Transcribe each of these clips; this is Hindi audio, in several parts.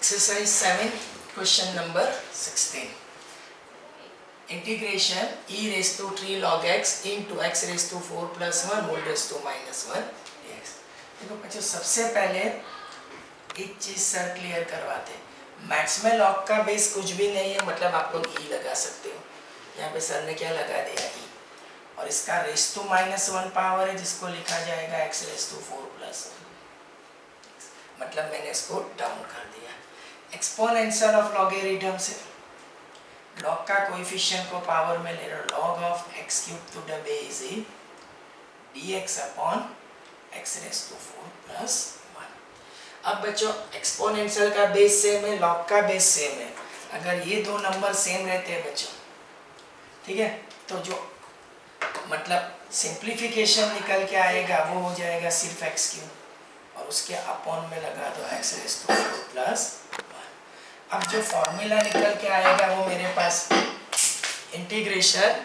Exercise 7, question number 16. Integration e raised to 3 log x into x raised to 4 plus 1 whole raised to minus 1 dx. देखो बच्चों, सबसे पहले एक चीज सर क्लियर करवाते हैं। मैथ्स में लॉग का बेस कुछ भी नहीं है, मतलब आप लोग ई लगा सकते हो। यहाँ पे सर ने क्या लगा दिया, ई, और इसका रेस टू माइनस 1 पावर है जिसको लिखा जाएगा एक्स रेस टू 4 प्लस 1, मतलब मैंने इसको डाउन कर दिया। एक्सपोनेंशियल ऑफ लॉगरिथम से लॉग का कोएफिशिएंट को पावर में ले रहा हूं, log of x cube to the base dx upon x raise to 4 plus 1। अब बच्चों, एक्सपोनेंशियल का बेस सेम है, लॉग का बेस सेम है। अगर ये दो नंबर सेम रहते हैं बच्चों, ठीक है, तो जो मतलब सिंप्लीफिकेशन निकल के आएगा वो हो जाएगा सिर्फ एक्स क्यूब, और उसके अपॉन में लगा दो एक्स रेस टू 4 प्लस 1। अब जो फॉर्मूला निकल के आएगा वो मेरे पास integration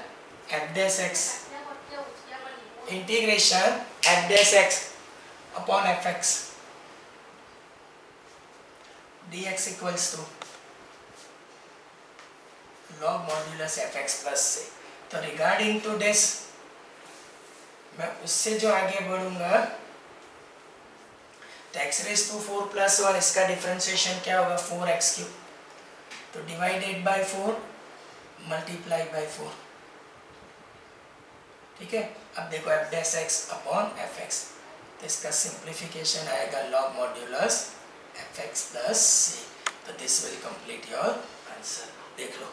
f dash x, integration f dash x upon f x d x equals to log modulus f x plus c. तो रिगार्डिंग टू दिस मैं उससे जो आगे बढ़ूंगा तो एक्स रेस टू 4 प्लस 1, इसका डिफरेंशिएशन क्या होगा, 4x क्यूब, तो डिवाइडेड बाय 4 मल्टीप्लाई बाय 4, ठीक है। अब देखो f dash x upon f x, तो इसका सिंप्लीफिकेशन आएगा log modulus f x plus c. तो this will complete your answer. देख लो,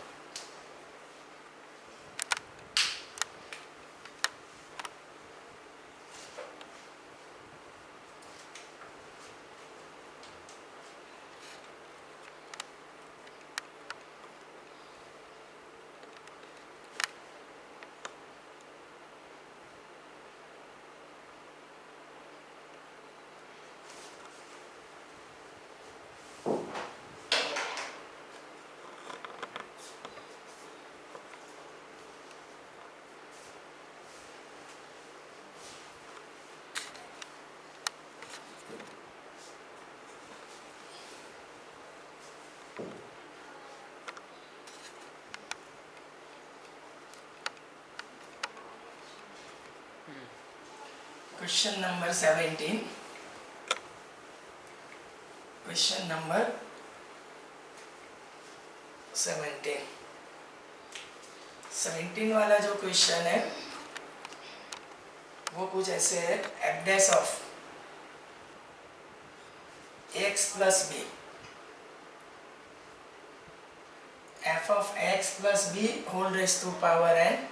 क्वेश्चन नंबर 17, क्वेश्चन नंबर 17 वाला जो क्वेश्चन है वो कुछ ऐसे है, f dash of x plus b, f of x plus b whole raise to power n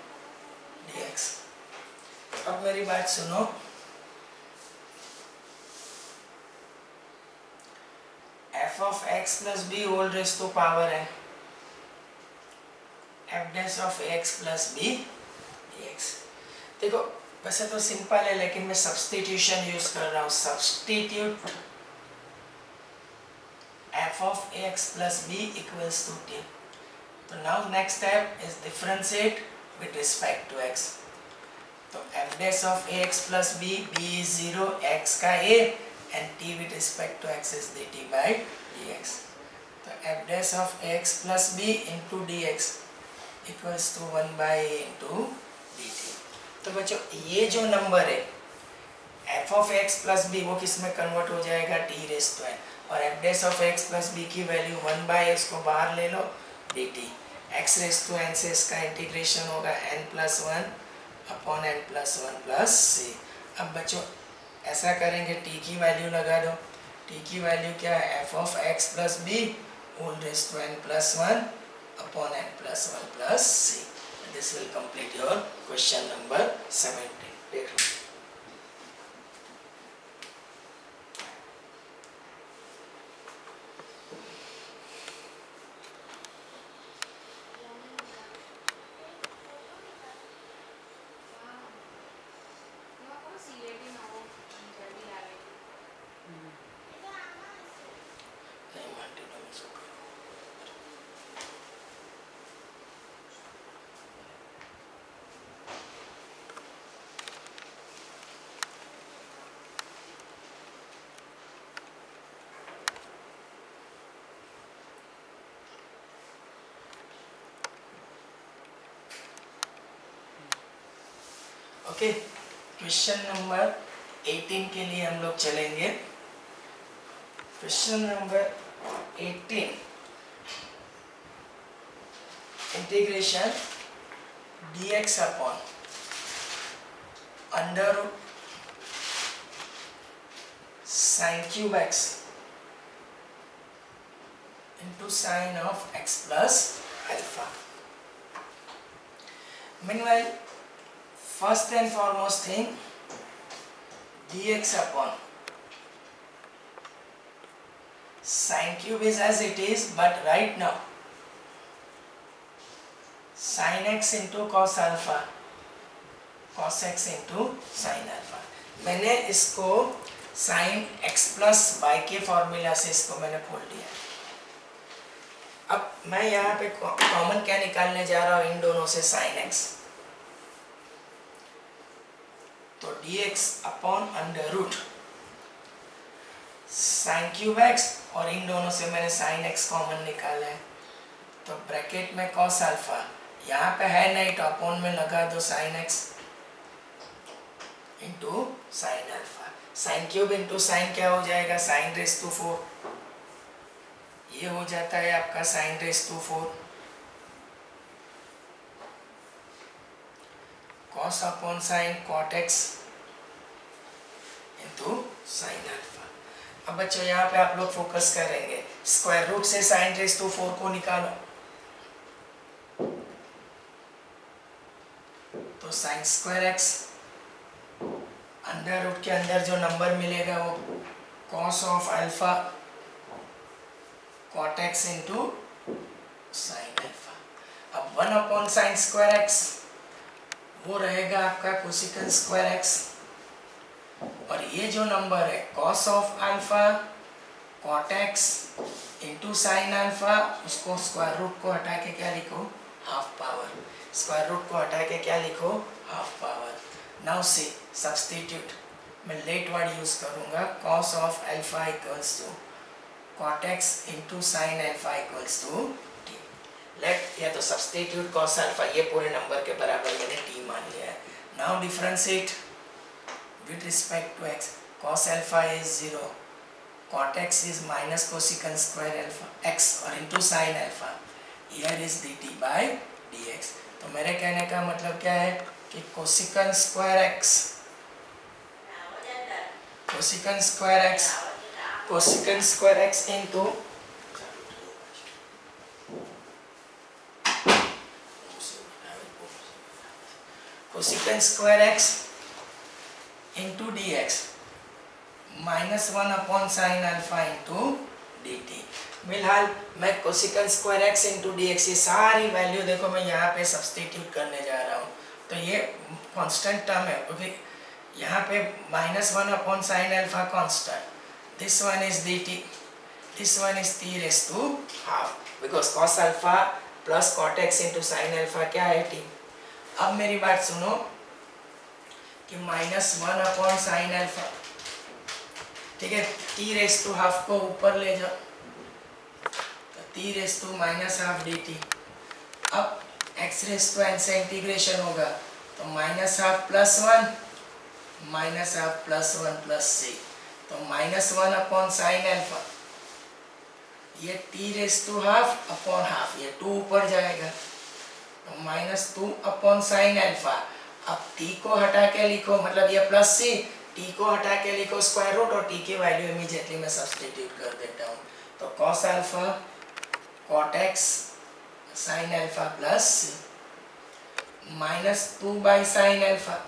dx। अब मेरी बात सुनो, f of x plus b whole raise to power है f dash of x plus b dx। देखो वैसे तो सिंपल है, लेकिन मैं सब्स्टिट्यूशन यूज कर रहा हूँ। Substitute f of x plus b equals to t. तो now next step is differentiate with respect to x. तो f dash of x plus b, b is 0, x का a, and t with respect to x is dt by dx। तो f dash of x plus b into dx equals to 1 by a into dt। तो बच्चों ये जो नंबर है f of x plus b वो किस में कन्वर्ट हो जाएगा, t रेज़ टू n, और f dash of x plus b की वैल्यू 1 by a, इसको बाहर ले लो, dt। x raise to n से इसका इंटीग्रेशन होगा n plus 1 upon n plus 1 plus c। अब बच्चों ऐसा करेंगे, t की वैल्यू लगा दो। t की वैल्यू क्या है, f of x plus b whole raise to n plus 1 upon n plus 1 plus c। This will complete your question number 17। देख लो, ओके, क्वेश्चन नंबर 18 के लिए हम लोग चलेंगे। Question number 18, integration dx upon under sin cube x into sin of x plus alpha. Meanwhile, first and foremost thing, dx upon sin cube is as it is, but right now sin x into cos alpha, cos x into sin alpha। मैंने इसको sin x plus y के फॉर्मूला से इसको मैंने खोल दिया। अब मैं यहाँ पे कॉमन क्या निकालने जा रहा हूँ इन दोनों से, sin x, तो dx upon under root sin cube x, और इन दोनों से मैंने sin x कॉमन निकाला है, तो ब्रैकेट में cos अल्फा यहाँ पे है नहीं तो अपॉन में लगा दो sin x into sin alpha. sin cube into sin क्या हो जाएगा, sin रेस टू 4, ये हो जाता है आपका sin raise to 4, cos upon sin cot x into sin alpha. अब बच्चों यहाँ पे आप लोग फोकस करेंगे, स्क्वायर रूट से sin रेस टू 4 को निकालो, तो sin square x, under root के अंदर जो नंबर मिलेगा वो cos of alpha cot x into sin alpha. अब 1 अपॉन sin स्क्वायर x वो रहेगा आपका कोसिकन स्क्वायर x, और ये जो नंबर है cos of alpha cot x into sin alpha, उसको स्क्वायर रूट को हटा के क्या लिखो, हाफ पावर, स्क्वायर रूट को हटा के क्या लिखो, half power. Now see substitute, मैं लेट वर्ड यूज करूंगा, cos of alpha equals to cot x into sin alpha equals to t। Let या तो सब्स्टिट्यूट cos अल्फा, ये पूरे नंबर के बराबर मैंने t मान लिया है। Now differentiate with respect to x, cos alpha is 0, cot x is minus cosecant square alpha x और into sin alpha, here is dt by dx। तो मेरे कहने का मतलब क्या है कि cosecant square x, cosecant square x, cosecant square x into cosecant square x into dx minus 1 upon sine alpha into d T. फिलहाल मैं कोसिकन square x into D x, ये सारी वैल्यू देखो मैं यहाँ पे सब्सटीट्यूट करने जा रहा हूँ, तो ये कांस्टेंट टर्म है क्योंकि यहाँ पे minus 1 upon sine alpha constant, this one is d t, this one is t raise to half, because cos alpha plus cot x into sine alpha क्या है, टी। अब मेरी बात सुनो कि माइनस 1 अपॉन साइन अल्फा, ठीक है, टी रेस टू हाफ को ऊपर ले जाओ, तो t raise to minus half d t. अब एक्स रेस टू एन से इंटीग्रेशन होगा तो minus half plus 1, minus half plus 1 plus c, तो माइनस 1 अपॉन साइन अल्फा, ये t raise to half upon half, ये 2 ऊपर जाएगा, तो माइनस 2 अपॉन साइन अल्फा। अब टी को हटा के लिखो, मतलब ये प्लस सी, टी को हटा के लिखो स्क्वायर रूट, और टी की वैल्यू इमीडिएटली मैं सब्स्टिट्यूट कर देता हूँ, तो cos alpha cot x sine alpha plus minus 2 by sine alpha.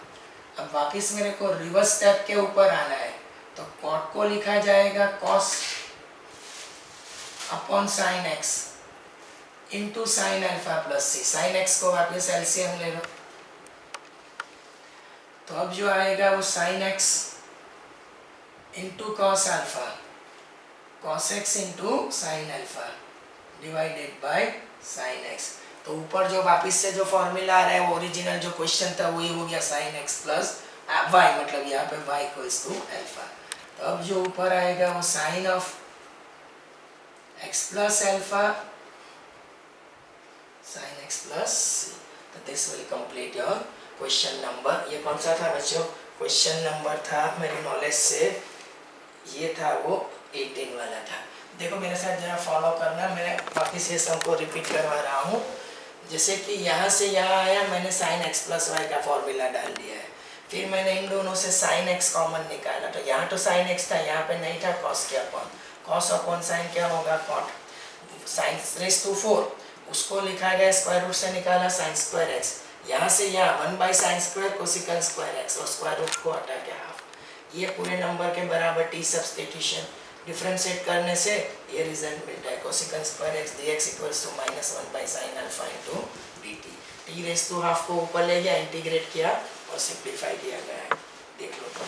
अब वापस मेरे को रिवर्स स्टेप के ऊपर आना है, तो कॉट को लिखा जाएगा cos upon sine x into sine alpha plus c, sine x को वापस एलसीएम ले लो, तो अब जो आएगा वो sign x into cos alpha, cos x into sine alpha divided by sine x. तो ऊपर जो वापस से जो फॉर्मूला आ रहा है वो ओरिजिनल जो क्वेश्चन था वही हो गया, साइन एक्स प्लस वाई, मतलब यहाँ पे वाई इक्वल्स टू अल्फा। तो अब जो ऊपर आएगा वो sine of x plus alpha sine x plus, तो this will complete your question number, ये कौन सा था बच्चों, क्वेश्चन नंबर था मेरी नॉलेज से, ये था वो 18 वाला था। देखो मेरे साथ जरा फॉलो करना, मैं वापस ये सबको रिपीट करवा रहा हूँ। जैसे कि यहाँ से यहाँ आया, मैंने साइन एक्स प्लस वाई का फॉर्मूला डाल दिया है, फिर मैंने इन दोनों से साइन एक्स कॉमन निकाला, तो यहाँ तो साइन एक्स था, यहाँ पे नहीं था, कॉस के अपॉन, कॉस अपॉन साइन क्या होगा, कॉट, साइन रेस टू 4, उसको लिखा गया स्क्वायर रूट से निकाला साइन स्क्वायर एक्स, यहाँ से यहाँ 1 by sine square कोसिकन square x, और स्क्वायर रूट को हटा के हाफ, ये पूरे नंबर के बराबर टी सब्सटीट्यूशन, डिफरेंशिएट करने से ये रिजल्ट मिलता है, cosecant square x d x equals to -1 by sine alpha into d t, t raise to half को ऊपर ले गया, इंटीग्रेट किया और सिंप्लीफाई किया गया है, देख लो तो।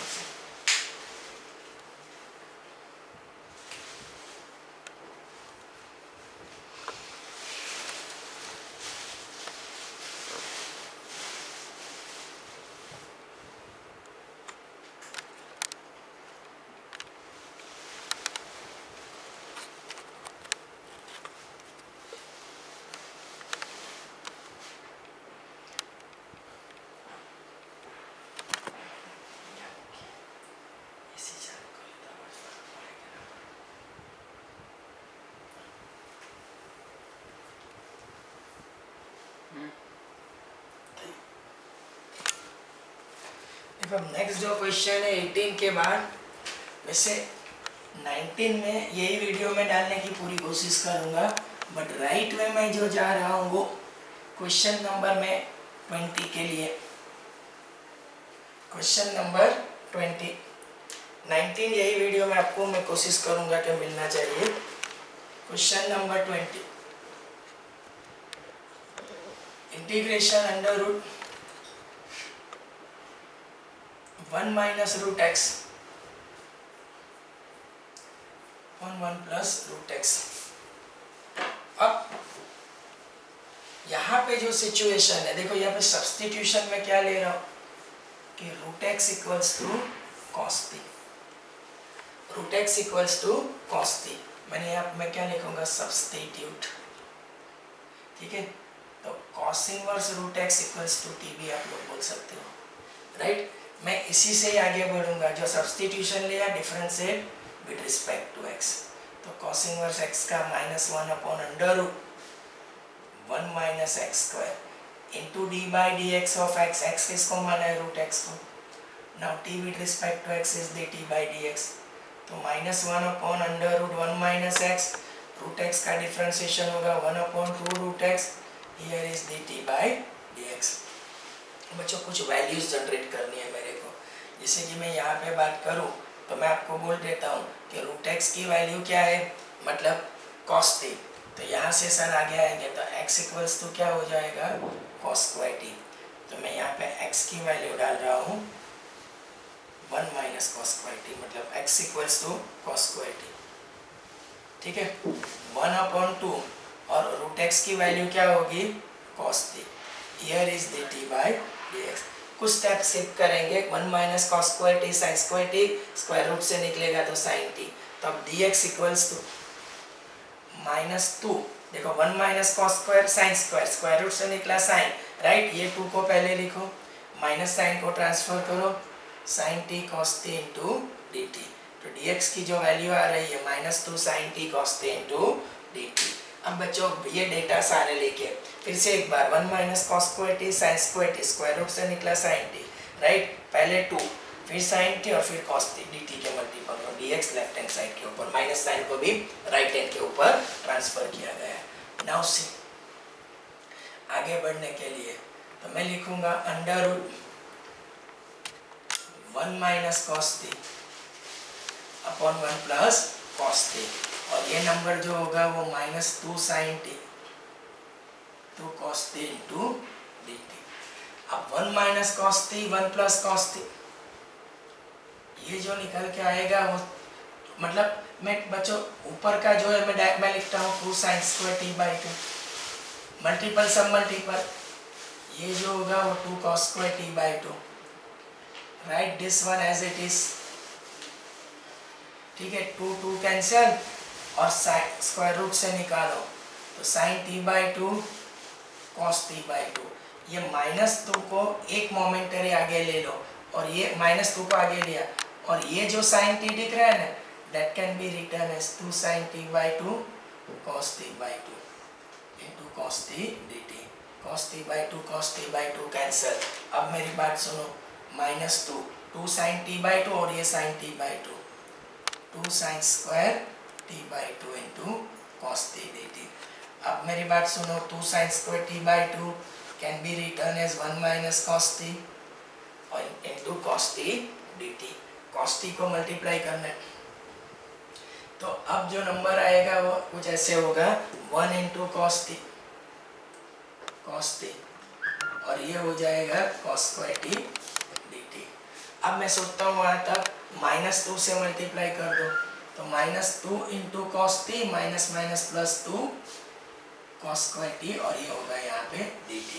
नेक्स्ट जो क्वेश्चन है 18 के बाद, वैसे 19 में यही वीडियो में डालने की पूरी कोशिश करूंगा, बट राइट वे में जो जा रहा हूँ वो क्वेश्चन नंबर में 20 के लिए, क्वेश्चन नंबर 20, 19 यही वीडियो में आपको मैं कोशिश करूंगा कि मिलना चाहिए। Question number 20, integration under root 1 minus root x on 1 plus root x. अब यहाँ पे जो सिचुएशन है, देखो यहाँ पे सब्स्टिट्यूशन में क्या ले रहा हूँ कि root x equals to cos t, root x equals to cos t, मैंने यहाँ मैं क्या लिखूंगा, सब्स्टिट्यूट, ठीक है, तो cos inverse root x equals to t भी आप लोग बोल सकते हो, राइट। मैं इसी से ही आगे बढ़ूंगा, जो सब्स्टिट्यूशन लिया differentiate with respect to x, तो कॉस इनवर्स एक्स का -1 upon under root 1 minus x square into d by d x of x, x किसको माना है, रूट एक्स को, now t with respect to x is d t by d x, तो -1 upon under root 1 minus x, root x का डिफरेंशिएशन होगा 1 upon 2 root x, here is d t by d x. बच्चों कुछ वैल्यूज जनरेट करनी है मेरे को, जैसे कि मैं यहाँ पे बात करूँ तो मैं आपको बोल देता हूँ कि रूट एक्स की वैल्यू क्या है, मतलब कॉस टी, तो यहाँ से सर आगे आएंगे तो x इक्वल्स टू क्या हो जाएगा, कॉस स्क्वायर टी, तो मैं यहाँ पे x की वैल्यू डाल रहा हूँ 1 माइनस कॉस स्क्वायर टी, मतलब x equals to cos square t, ठीक है, 1 अपॉन 2, और रूट एक्स की वैल्यू क्या होगी, cos t, here is d t by d x. कुछ स्टेप स्किप करेंगे, 1 minus cos square t sine square t, square root से निकलेगा तो साइन टी, तो अब डी एक्स इक्वल्स टू -2, देखो 1 minus cos square sine square, square root से निकला साइन, राइट, ये 2 को पहले लिखो, माइनस साइन को ट्रांसफर करो, sine t cos t into d t, तो डी एक्स की जो वैल्यू आ रही है -2 sine t cos t into d t. अब बच्चों ये डेटा सारे लेके फिर से एक बार 1 minus cos square t sine square t, square root से निकला साइन टी, राइट, पहले 2 फिर साइन टी और फिर कॉस टी, डी टी के मल्टीपल और D x left hand side के ऊपर, माइनस साइन को भी राइट हैंड के ऊपर ट्रांसफर किया गया है। नाउ सी आगे बढ़ने के लिए तो मैं लिखूंगा under root 1 minus cos t upon 1 plus cos t, और ये नंबर जो होगा वो -2 sine t 2 cos t into d t. अब 1 minus cos t 1 plus cos t, ये जो निकल के आएगा वो, मतलब मैं बच्चों ऊपर का जो है मैं लिखता हूँ 2 sine square t by 2, multiple सब मल्टीपल, ये जो होगा वो 2 cos square t by 2, right this one as it is, ठीक है, 2 कैंसिल और साइन स्क्वायर रूट से निकालो, तो sine t by 2 cos t by 2, ये -2 को एक मोमेंटरी आगे ले लो और ये -2 को आगे लिया और ये जो sin t दिख रहा है ना, that can be written as 2 sin t by 2 cos t by 2 into cos t dt. cos t by 2 cos t by 2 cancel. अब मेरी बात सुनो, -2 2 sin t by 2 और ये sin t by 2 2 sin square t by 2 into cos t dt। अब मेरी बात सुनो, 2 sin square t by 2 can be written as 1 minus cos t और into cos t dt। cos t को मल्टीप्लाई करना है तो अब जो नंबर आएगा वो कुछ ऐसे होगा 1 into cos t और ये हो जाएगा cos square t dt। अब मैं सोचता हूँ वहाँ तक -2 से मल्टीप्लाई कर दो तो -2 into cos t minus minus +2 cos square t और ये होगा यहाँ पे dt।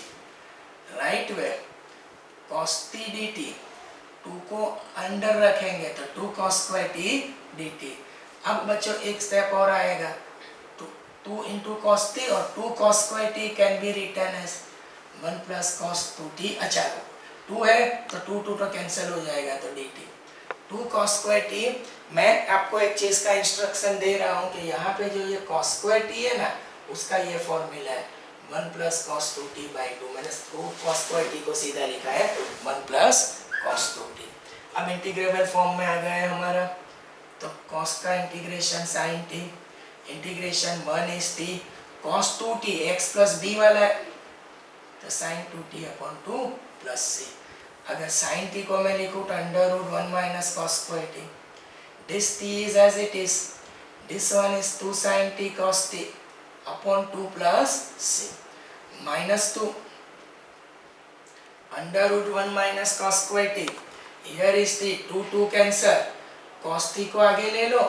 Right way cos t dt 2 को अंडर रखेंगे तो 2 cos square t dt। अब बच्चों एक स्टेप और आएगा, 2 into cos t और 2 cos square t can be written as 1 plus cos 2t। अच्छा 2 है तो 2 2 तो कैंसिल हो जाएगा तो dt 2 cos square t। मैं आपको एक चीज का इंस्ट्रक्शन दे रहा हूँ कि यहाँ पे जो ये cos square t है ना, उसका ये फॉर्मूला है 1 plus cos 2t by 2। मैंने 2 cos square t को सीधा लिखा है 1 plus cos 2t। अब इंटीग्रेबल फॉर्म में आ गया है हमारा, तो cos का integration sin t integration 1 is t cos 2t x plus b वाला है तो sin 2t upon 2 plus c। अगर sin t को मैं लिखूँ तो √1 minus cos square t, this t is as it is, this one is 2 sin t cos t upon 2 plus c -2 √1 minus cos square t। here is t 2 2 cancel, cos t को आगे ले लो,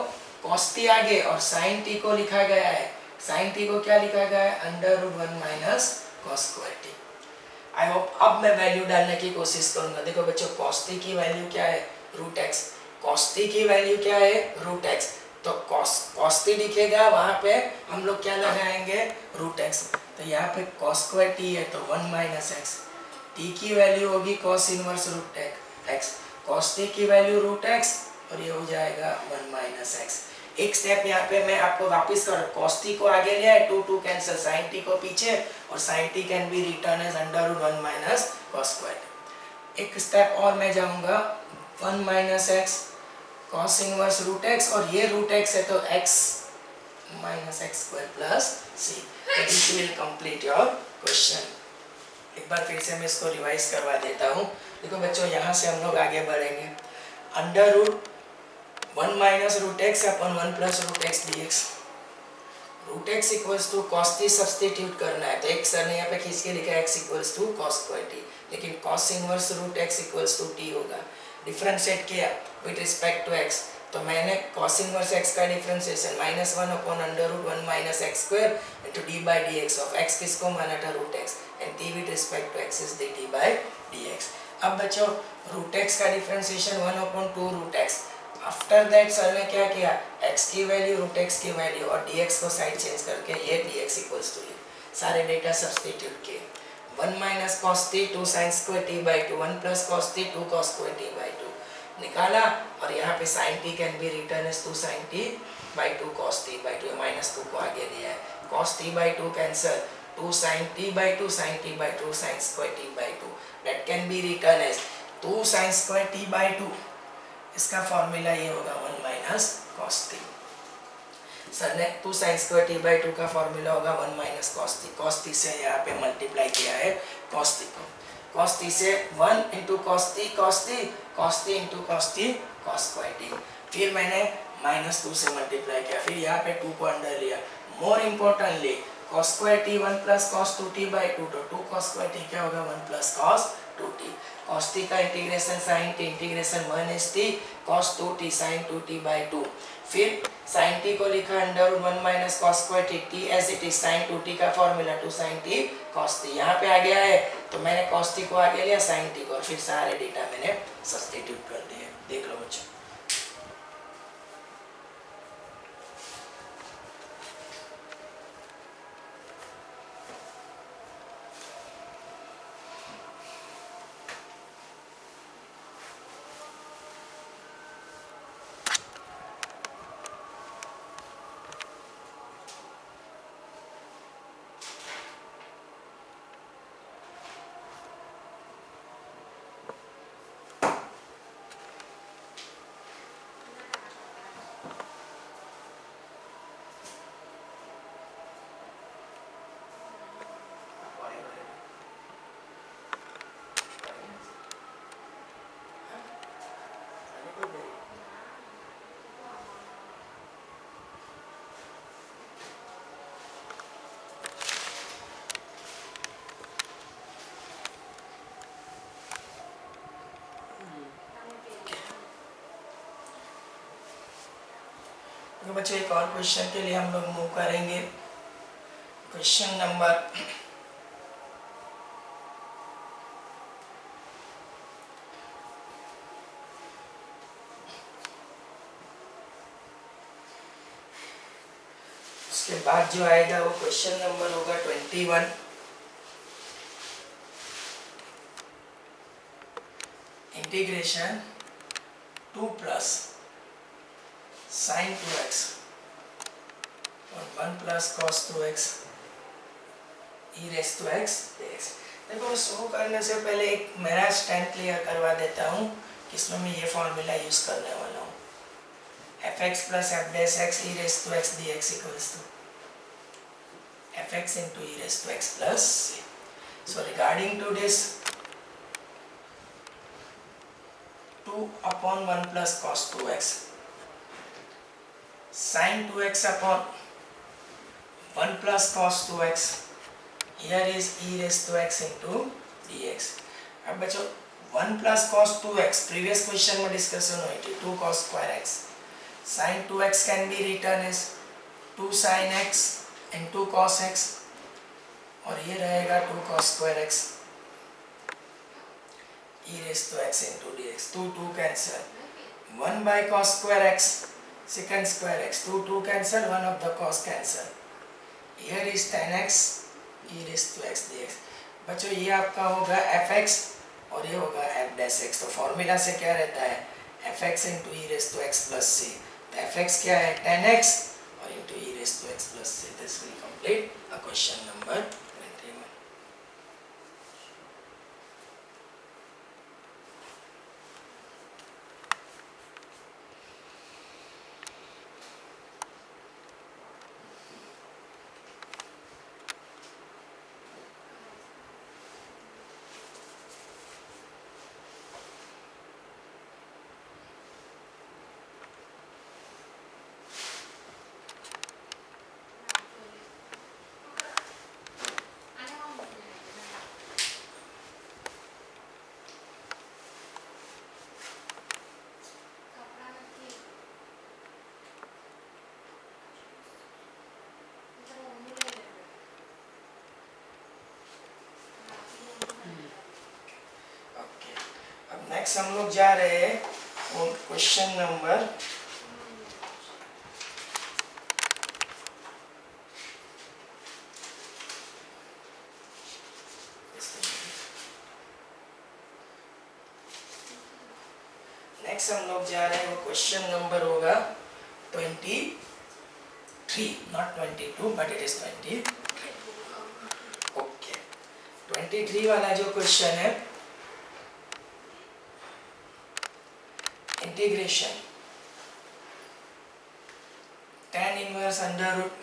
cos t आगे और sin t को लिखा गया है, sin t को क्या लिखा गया है √1 minus cos square t। I hope अब मैं वैल्यू डालने की कोशिश करूंगा। देखो बच्चों cos t की वैल्यू क्या है √x, cos t की वैल्यू क्या है √x, तो cos t दिखेगा वहाँ पे हम लोग क्या लगाएंगे √x। तो यहाँ पे cos square t है तो 1 minus x, t की वैल्यू होगी cos inverse √x, cos t की वैल्यू √x और ये हो जाएगा 1 minus x। एक स्टेप यहाँ पे मैं आपको वापस कर, cos t को आगे लिया है 2 2 कैंसिल, sin t को पीछे और sin t can be written as √1 minus cos square। एक स्टेप और मैं जाऊंगा 1 minus x cos inverse √x और ये √x है तो x minus x square plus c। तो this will complete your question. एक बार फिर से मैं इसको रिवाइज करवा देता हूँ। देखो बच्चों यहाँ से हम लोग आगे बढ़ेंगे, √1 minus √x upon 1 plus √x dx। √x equals to cos t substitute करना है तो एक सर ने यहाँ पे खींच के लिखा है x equals to cos square t, लेकिन cos inverse √x equals to t होगा। डिफरेंशिएट किया विद रिस्पेक्ट टू x तो मैंने cos इनवर्स x का differentiation -1 upon √1 minus x square into d by dx of x किसको माना था √x and t with respect to x is dt by dx। अब बच्चों √x का differentiation 1 upon 2 √x। After that sir ने क्या किया, x की वैल्यू √x की वैल्यू और dx को साइड चेंज करके ये dx इक्वल्स टू ये सारे डेटा सब्स्टिट्यूट किए। 1 minus cos t 2 sin square t by 2 1 plus cos t 2 cos square t by 2 निकाला और यहाँ पे sin t can be written as 2 sin t by 2 cos t by 2 -2 को आगे लिया है, cos t by 2 cancel, 2 sin t by 2 sin t by 2 sin square t by 2 that can be written as 2 sin square t by 2। इसका फॉर्मूला ये होगा 1 minus cos t। सर ने 2 sin square t by 2 का फॉर्मूला होगा 1 minus cos t। cos t से यहाँ पे मल्टीप्लाई किया है cos t को, cos t से 1 into cos t cos t cos t into cos t cos square t। फिर मैंने -2 से मल्टीप्लाई किया, फिर यहाँ पे 2 को अंडर लिया। More importantly cos square t 1 plus cos 2t by 2 तो 2 cos square t क्या होगा 1 plus cos 2t। cos t का integration sin t integration 1 is t cos 2t sin 2t by 2। फिर sin t को लिखा √1 minus cos square t t as it is sin 2t का formula 2 sin t cos t। यहाँ पे आ गया है तो मैंने cos t को आगे लिया sin t को और फिर सारे डेटा मैंने सब्स्टिट्यूट कर दिए। देख लो बच्चों। बच्चों एक और क्वेश्चन के लिए हम लोग मूव करेंगे। क्वेश्चन नंबर उसके बाद जो आएगा वो क्वेश्चन नंबर होगा 21। इंटीग्रेशन 2 प्लस साइन 2x और 1 plus cos 2x e raise to x dx। देखो शुरू करने से पहले एक मेरा स्टैंड क्लियर करवा देता हूँ कि इसमें मैं ये फॉर्मूला यूज करने वाला हूँ। fx plus f dash x e raise to x dx equals to fx into e raised to x plus c. So regarding to this 2 upon 1 plus cos 2x sin 2x upon 1 plus cos 2x, here is e raised to x into dx। अब बच्चों 1 plus cos 2x previous question में डिस्कशन हुई थी 2 cos square x, sin 2x can be written as 2 sin x into cos x और ये रहेगा 2 cos square x e raised to x into dx। 2 cancel, 1 by cos square x secant square x, 2 cancel, 1 of the cos cancel, here is tan x e raised to x dx। बच्चों ये आपका होगा fx और ये होगा f dash x। तो फॉर्मूला से क्या रहता है fx into e raised to x plus c। तो fx क्या है tan x or into e raised to x plus c। This will complete a question number 21। Next हम लोग जा रहे हैं क्वेश्चन नंबर क्वेश्चन नंबर होगा 23, not 22 but it is 23। Okay 23 वाला जो क्वेश्चन है integration tan inverse under root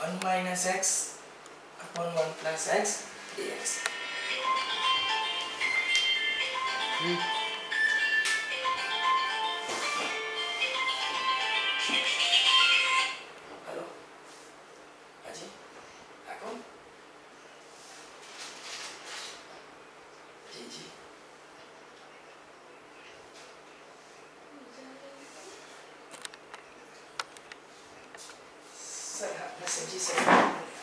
1 minus x upon 1 plus x dx। Hello अजी आको जी जी सर आपने सब्जी से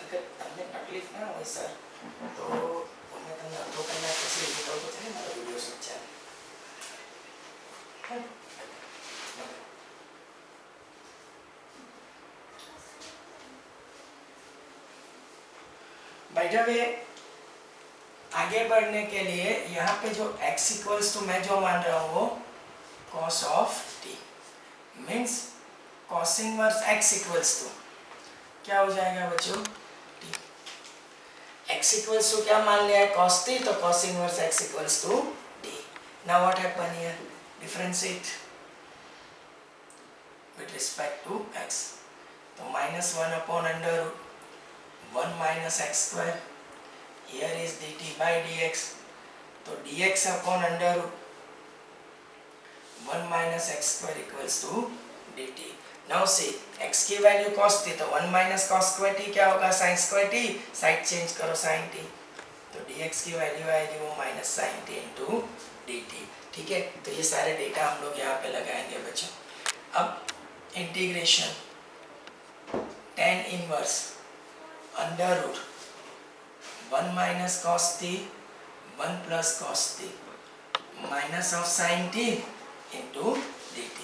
अगर તમને તકલીફ ના હોય સર તો અમે તમને અડધો કલાક પછી નીકળો તો થાય મારો વિડીયો શૂટ ચાલે। बाय द वे आगे बढ़ने के लिए यहाँ पे जो x इक्वल्स टू मैं जो मान रहा हूँ वो cos of t means cos inverse x equals to क्या हो जाएगा बच्चों t। x इक्वल्स टू क्या मान लिया है cos t, तो cos inverse x equals to t। Now what happen here differentiate with respect to x, तो -1 upon under root 1 minus x square, here is dt by dx, तो dx upon under root 1 minus x square equals to dt। Now see x की वैल्यू cos t, तो 1 minus cos square t क्या होगा sin square t, side change करो sin t, तो dx की वैल्यू आएगी वो minus sin t into dt। ठीक है, तो ये सारे डेटा हम लोग यहाँ पे लगाएंगे बच्चों। अब integration tan inverse under root 1 minus cos t 1 plus cos t minus of sin t into dt.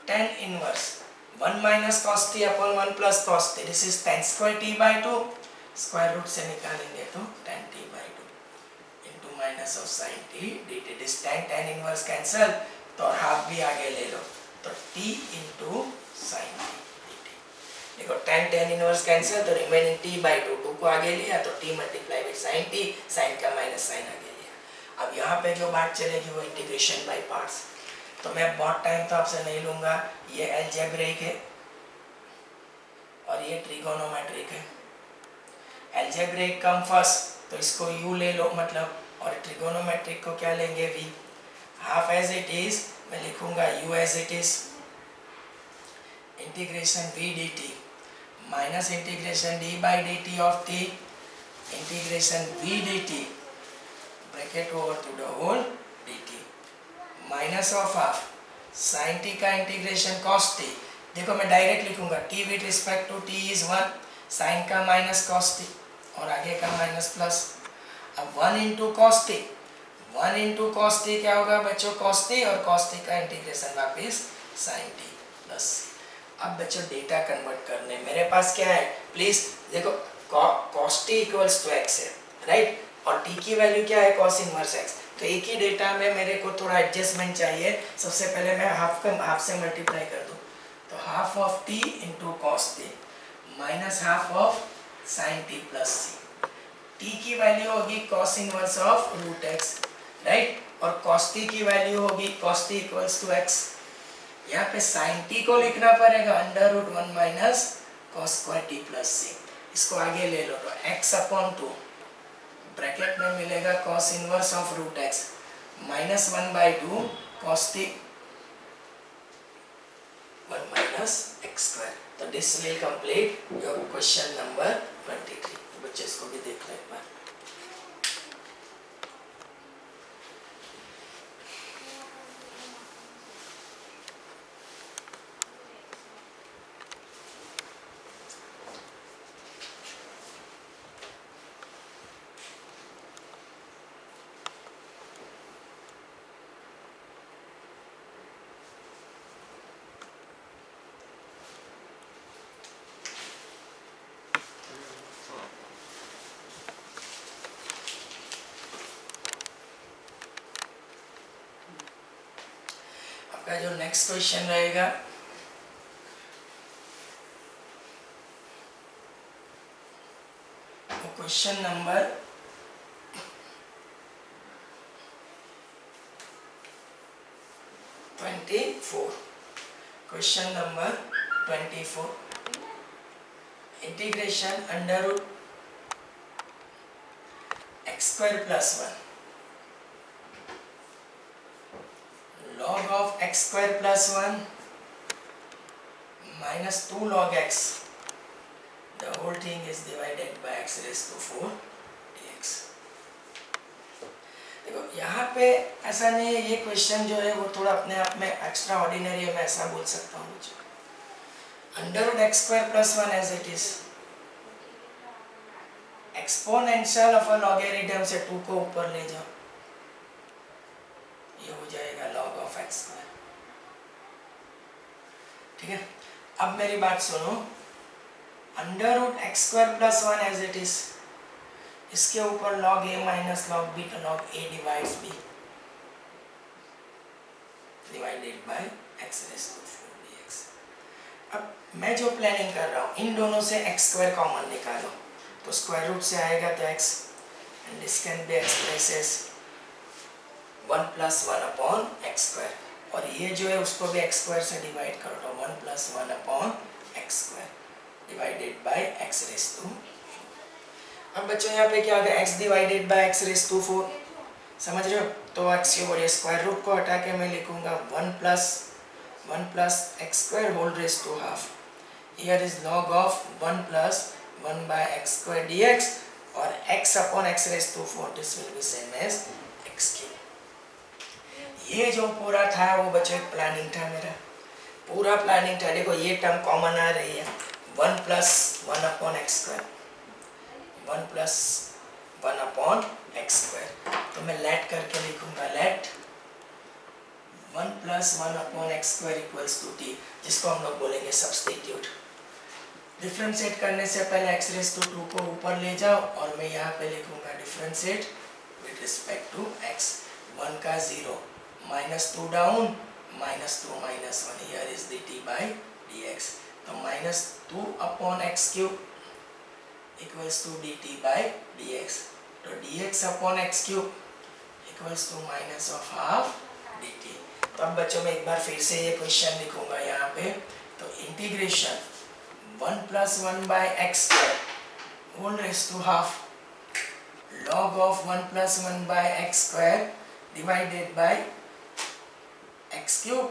tan inverse 1 minus cos t upon 1 plus cos t, this is tan square t by 2, square root से निकालेंगे तो tan t by 2 into minus of sin t dt. This tan inverse cancel तो हाफ भी आगे ले लो तो t into sin t dt. देखो tan इनवर्स कैंसिल तो रिमेनिंग t बाई 2, 2 को आगे लिया तो t multiply with sin t, sin का माइनस sin आगे लिया. अब यहाँ पे जो बात चलेगी वो इंटीग्रेशन बाय पार्ट्स. तो मैं बहुत टाइम तो आपसे नहीं लूँगा. ये अलजेब्रिक है और ये ट्रिगोनोमेट्रिक है. अलजेब्रिक कम फर्स्ट तो इसको u ले लो मतलब, और ट्रिगोनोमेट्रिक को क्या लेंगे v. Half as it is मैं लिखूंगा u as it is integration v dt minus integration d by dt of t integration v dt bracket over to the whole dt minus of half sin t का इंटीग्रेशन cos t. देखो मैं डायरेक्ट लिखूंगा t with respect to t is 1, sin का माइनस cos t और आगे का माइनस प्लस. अब 1 into cos t, 1 into cos t क्या होगा बच्चों cos t, और cos t का इंटीग्रेशन वापिस sin t प्लस. अब बच्चों डेटा कन्वर्ट करने मेरे पास क्या है प्लीज देखो, cos t equals to x है राइट, और t की वैल्यू क्या है cos इनवर्स x. तो एक ही डेटा में मेरे को थोड़ा एडजस्टमेंट चाहिए. सबसे पहले मैं हाफ से मल्टीप्लाई कर दूं तो half of t into cos t minus half of sin t plus c. t की वैल्यू होगी cos inverse of root x right, और cos t की वैल्यू होगी cos t equals to x. यहाँ पे sin t को लिखना पड़ेगा under root 1 minus cos square t plus c. इसको आगे ले लो तो x अपॉन 2 ब्रैकेट में मिलेगा cos inverse of root x minus 1 by 2 cos t 1 minus x square. तो this will complete your question number 23. बच्चे इसको भी देख लो एक बार. आपका जो नेक्स्ट क्वेश्चन रहेगा वो question number 24. Question number 24 integration under root x square plus 1 log of x square plus 1 minus 2 log x, the whole thing is divided by x raised to 4 dx. देखो यहाँ पे ऐसा नहीं है, ये क्वेश्चन जो है वो थोड़ा अपने आप में एक्स्ट्रा ऑर्डिनरी है, मैं ऐसा बोल सकता हूँ. Under root x square plus 1 as it is exponential of a logarithm से 2 को ऊपर ले जाओ, ये हो जाएगा log of x स्क्वायर. ठीक है, अब मेरी बात सुनो. Under root x square plus 1 as it is, इसके ऊपर log a minus log b तो log a divides b divided by x raise to 4 dx. अब मैं जो प्लानिंग कर रहा हूँ, इन दोनों से x स्क्वायर कॉमन निकालो तो स्क्वायर रूट से आएगा तो x, and this can be expressed as 1 plus 1 upon x square, और ये जो है उसको भी एक्स स्क्वायर से डिवाइड करो तो 1 plus 1 upon x square divided by x raise to 4. अब बच्चों यहाँ पे क्या आ गया, x divided by x raise to 4, समझ रहे हो. तो x के बड़े स्क्वायर रूट को हटा के मैं लिखूंगा 1 plus x square whole raise to half. Here is log of 1 plus 1 by x square dx, और x upon x raise to 4, this will be same as x cube. ये जो पूरा था वो बच्चों एक प्लानिंग था मेरा. पूरा प्लानिंग था। देखो ये टर्म कॉमन आ रही है, 1 plus 1 upon x square, 1 plus 1 upon x square. तो मैं लेट करके लिखूंगा, let 1 plus 1 upon x square equals to t, जिसको हम लोग बोलेंगे सब्स्टिट्यूट। डिफ्रेंशिएट करने से पहले x रेज़ टू 2 को ऊपर ले जाओ और मैं यहाँ पे लिखूंगा differentiate with respect to x, 1 का 0, -2 down, -2 -1, here is dt by dx। तो -2 upon x cube equals to dt by dx। तो dx upon x cube equals to minus of half dt। तो अब बच्चों में एक बार फिर से ये क्वेश्चन लिखूंगा यहाँ पे। तो integration 1 plus 1 by x square whole raised to half log of 1 plus 1 by x square divided by x cube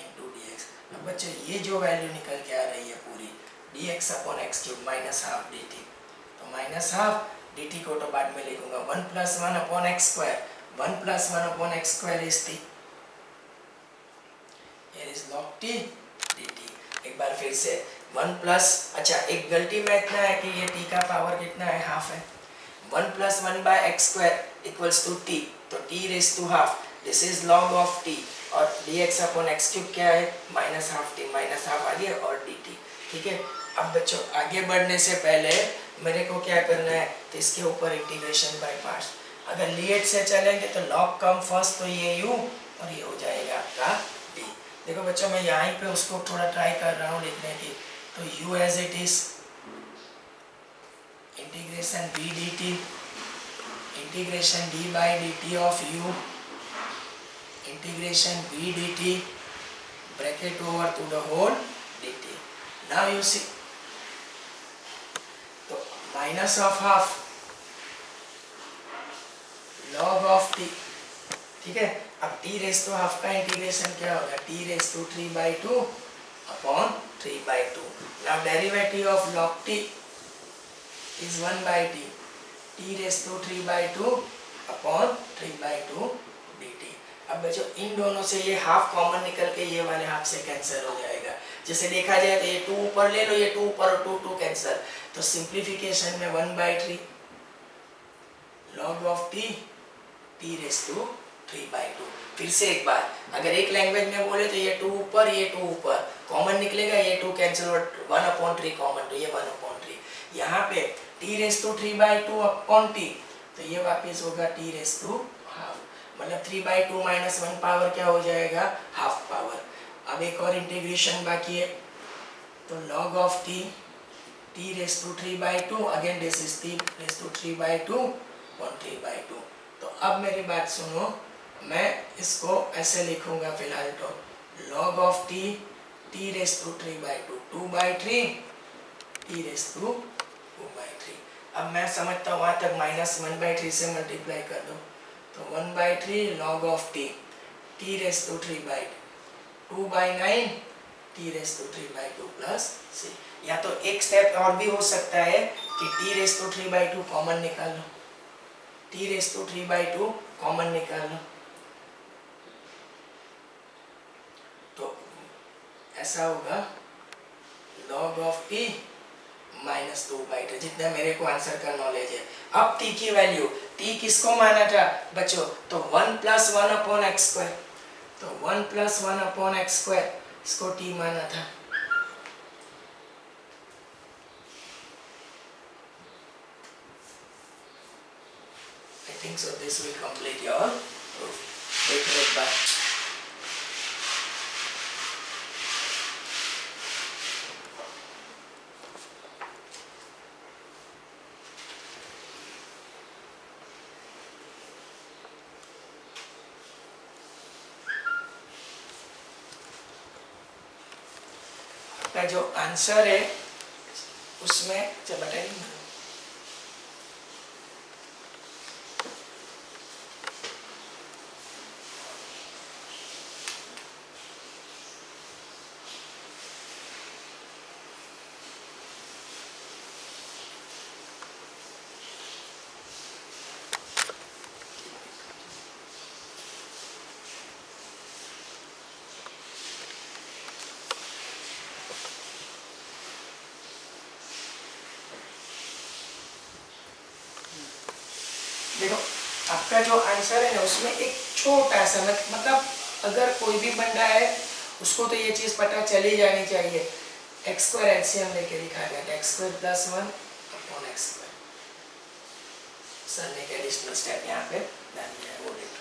into dx। अब बच्चों ये जो वैल्यू निकल के आ रही है पूरी dx upon x cube minus half dt। तो माइनस हाफ dt को तो बाद में लिखूंगा, 1 plus 1 upon x square, 1 plus 1 upon x square is t, here is log t dt। एक बार फिर से 1 प्लस, अच्छा एक गलती में इतना है कि ये t का पावर कितना है, हाफ है। 1 plus 1 by x square equals to t, तो t raise to half, this is log of t, और dx अपॉन एक्स क्यूब क्या है, minus half t, minus half आगे और dt। ठीक है। अब बच्चों आगे बढ़ने से पहले मेरे को क्या करना है, तो इसके ऊपर इंटीग्रेशन बाय पार्ट्स। अगर लिएट से चलेंगे तो लॉग कम फर्स्ट, तो ये u और ये हो जाएगा आपका d। देखो बच्चों मैं यहाँ पे उसको थोड़ा ट्राई कर रहा हूँ लिखने की। तो u as it is integration b dt, इंटीग्रेशन d by dt of u, integration b dt, bracket over to the whole dt। Now you see, तो minus of half log of t, ठीक है। अब t रेज टू हाफ का इंटीग्रेशन क्या होगा, t raise to 3/2 upon 3/2। Now derivative of log t is 1/t, t raise to 3/2 upon 3/2 dt। अब बच्चों इन दोनों से ये हाफ कॉमन निकल के ये वाले हाफ से कैंसिल हो जाएगा। जैसे देखा जाए तो ये 2 ऊपर ले लो, ये 2 ऊपर और 2 कैंसिल, तो सिंप्लीफिकेशन में 1/3 log of t, t raise to 3/2। फिर से एक बार अगर एक लैंग्वेज में बोले तो ये 2 ऊपर, ये 2 ऊपर, कॉमन निकलेगा, ये 2 कैंसिल और 1/3 कॉमन, तो ये 1/3। यहाँ पे t raise to 3/2 upon t, तो ये वापस होगा t रेज टू हाफ, मतलब 3/2 माइनस 1 पावर क्या हो जाएगा, हाफ पावर। अब एक और इंटीग्रेशन बाकी है, तो log of t, t raise to 3/2, again this is t raise to 3/2 upon 3/2। तो अब मेरी बात सुनो, मैं इसको ऐसे लिखूंगा फिलहाल, तो log of t, t raise to 3/2, 2/3, t raise to 2/3। अब मैं समझता हूँ वहाँ तक -1/3 से मल्टीप्लाई कर दो, तो 1/3 log of t, t raise to 3/2, 2/9, t raise to 3/2 plus c। या तो एक स्टेप और भी हो सकता है कि t रेज टू 3/2 कॉमन निकाल लो, t रेज टू 3/2 कॉमन निकाल लो, तो ऐसा होगा log ऑफ t माइनस 2/3, जितना मेरे को आंसर का नॉलेज है। अब t की वैल्यू, t किसको माना था बच्चों, तो 1 प्लस 1 अपॉन एक्स स्क्वायर, तो 1 प्लस 1 अपॉन एक्स स्क्वायर इसको t माना था। I think so this will complete your proof. देखो एक बार, का जो आंसर है उसमें जब बताइए, देखो आपका जो आंसर है ना उसमें एक छोटा सा मतलब अगर कोई भी बंदा है उसको तो ये चीज़ पता चली जानी चाहिए, एक्स स्क्वायर एलसीएम लेके लिखा गया x square plus 1 upon x square. Sir ने एक एडिशनल स्टेप यहाँ पे डाल दिया है, वो देखो।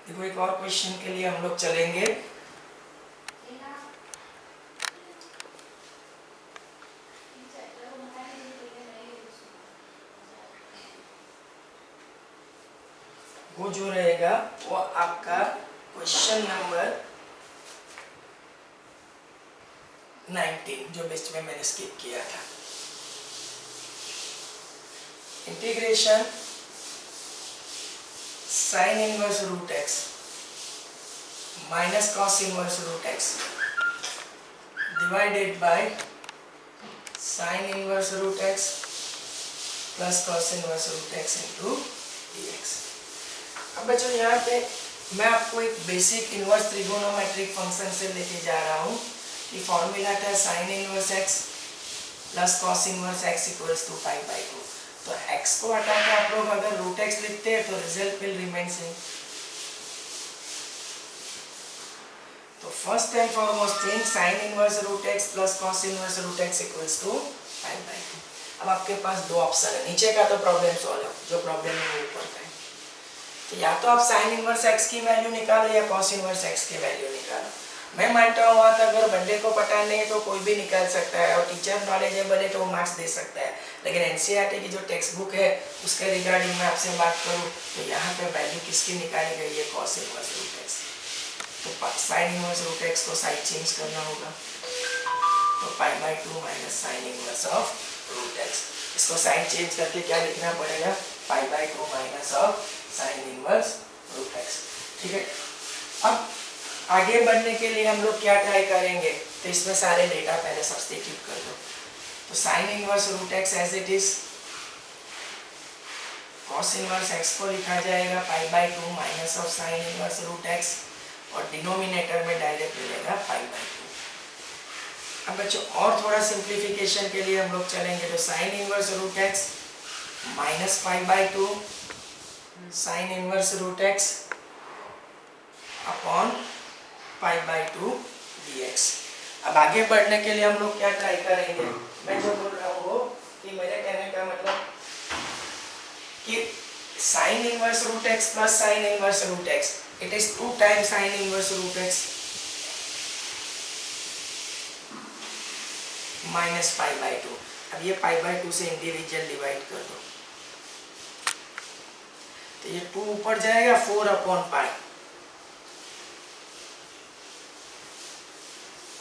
देखो एक और क्वेश्चन के लिए हम लोग चलेंगे। वो जो रहेगा वो आपका क्वेश्चन नंबर 19 जो बीच में मैंने स्किप किया था। Integration sine inverse root x minus cos inverse root x divided by sine inverse root x plus cos inverse root x into dx। अब बच्चों यहाँ पे मैं आपको एक बेसिक इनवर्स ट्रिगोनोमेट्रिक फंक्शन से लेके जा रहा हूँ कि फॉर्मूला था sine inverse x plus cos inverse x equals to pi by 2। तो x को हटा के आप लोग अगर रूट एक्स लिखते हैं तो रिजल्ट विल रिमेन सेम। तो first and foremost thing sine inverse root x plus cos inverse root x equals to pi by 2। अब आपके पास दो ऑप्शन है, नीचे का तो प्रॉब्लम सॉल्व है, जो प्रॉब्लम है ऊपर का है। तो या तो आप साइन इनवर्स एक्स की वैल्यू निकालो या कॉस इनवर्स एक्स की वैल्यू निकालो। मैं मानता हूँ वहाँ तक अगर बंदे को पता नहीं है तो कोई भी निकाल सकता है और टीचर नॉलेजेबल है तो वो मार्क्स दे सकता है। लेकिन एनसीईआरटी की जो टेक्स्ट बुक है उसके रिगार्डिंग मैं आपसे बात करूँ तो यहाँ पे वैल्यू किसकी निकाली गई है, कॉस इनवर्स रूट एक्स। तो साइन इनवर्स रूट एक्स को साइड चेंज करना होगा, तो pi by 2 minus sine inverse of root x. इसको साइड चेंज करके क्या लिखना पड़ेगा, pi by 2 minus of sine inverse root x. ठीक है, अब आगे बढ़ने के लिए हम लोग क्या ट्राई करेंगे, तो इसमें सारे डेटा पहले सब्स्टिट्यूट कर दो। तो sine inverse root x as it is, cos inverse x को लिखा जाएगा pi by 2 minus of sine inverse root x और डिनोमिनेटर में डायरेक्ट मिलेगा पाई बाई 2। अब बच्चों और थोड़ा सिंप्लीफिकेशन के लिए हम लोग चलेंगे, तो sine inverse root x minus pi by 2 sine inverse root x upon pi by 2 dx। अब आगे बढ़ने के लिए हम लोग क्या ट्राई करेंगे, मैं जो बोल रहा हूँ कि मेरे कहने का मतलब कि sine inverse root x plus sine inverse root x it is 2 times sine inverse root x minus pi by 2। अब ये पाई बाई 2 से इंडिविजुअल डिवाइड कर दो, तो ये 2 ऊपर जाएगा 4 अपॉन पाई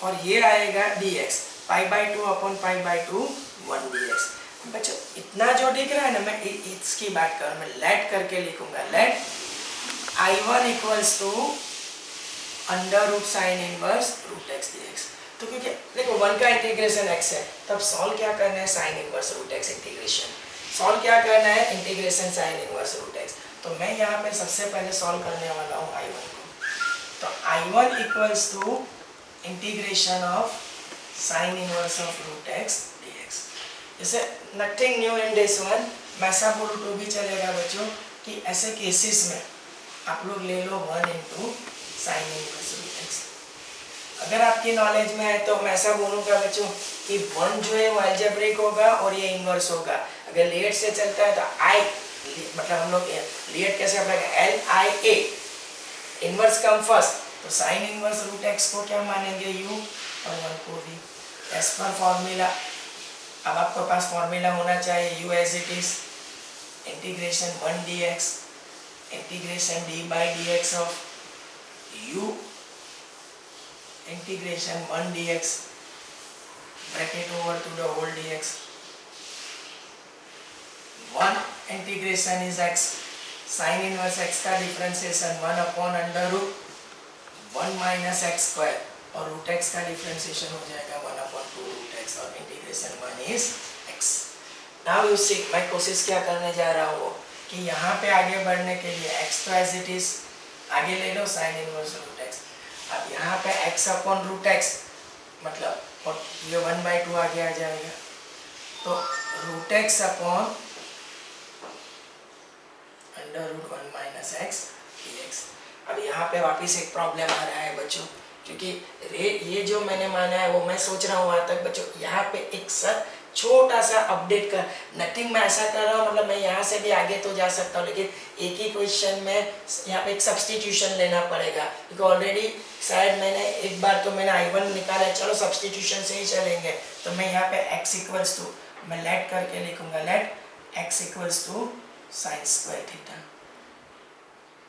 और ये आएगा dx, pi by 2 upon pi by 2 1 dx। बच्चों इतना जो दिख रहा है ना, मैं इसकी बात कर, मैं लेट करके लिखूंगा, let I1 equals to under root sine inverse root x dx। तो क्योंकि देखो 1 का इंटीग्रेशन x है, तब सॉल्व क्या करना है, sine inverse root x integration. Solve क्या करना है, integration sine inverse root x. तो मैं यहाँ पे सबसे पहले सॉल्व करने वाला हूँ I1 को। तो I1 equals to integration of sine inverse of root x dx। जैसे nothing new in this one, मैं ऐसा बोलूँ तो भी चलेगा बच्चों कि ऐसे केसेस में आप लोग ले लो 1 into sine inverse root x. अगर आपकी नॉलेज में है तो मैं ऐसा बोलूँगा बच्चों कि 1 जो है वो अलजेब्रिक होगा और ये इनवर्स होगा। अगर लेट से चलता है तो आई मतलब हम लोग लेट कैसे अपना LIA इनवर्स कम फर्स्ट, तो साइन इनवर्स रूट एक्स को क्या मानेंगे u और 1 को v एज पर फॉर्मूला। अब आपके पास फॉर्मूला होना चाहिए u as it is integration 1 dx integration d by dx of u integration 1 dx bracket over to the whole dx 1 integration is x sine inverse x का differentiation 1 upon under root 1 minus x square और रूट एक्स का डिफ्रेंसिएशन हो जाएगा 1/2 रूट एक्स और integration 1 is x. Now you see, मैं कोशिश क्या करने जा रहा हूँ कि यहाँ पे आगे बढ़ने के लिए एक्स तो एज इट इज आगे ले लो साइन इनवर्स रूट एक्स। अब यहाँ पे एक्स अपॉन रूट एक्स मतलब और ये 1/2 आगे आ जाएगा, तो root x upon under root 1 minus x dx। अब यहाँ पे वापस एक प्रॉब्लम आ रहा है बच्चों, क्योंकि ये जो मैंने माना है वो मैं सोच रहा हूँ वहाँ तक बच्चों, यहाँ पे एक सर छोटा सा अपडेट कर, नथिंग मैं ऐसा कर रहा हूँ, मतलब मैं यहाँ से भी आगे तो जा सकता हूँ, लेकिन एक ही क्वेश्चन में यहाँ पे एक सब्सटीट्यूशन लेना पड़ेगा, क्योंकि ऑलरेडी शायद मैंने एक बार तो मैंने I1 निकाला है, चलो सब्सटीट्यूशन से ही चलेंगे। तो मैं यहाँ पे x इक्वल्स टू, मैं लेट करके लिखूंगा, let x equals to sine square theta,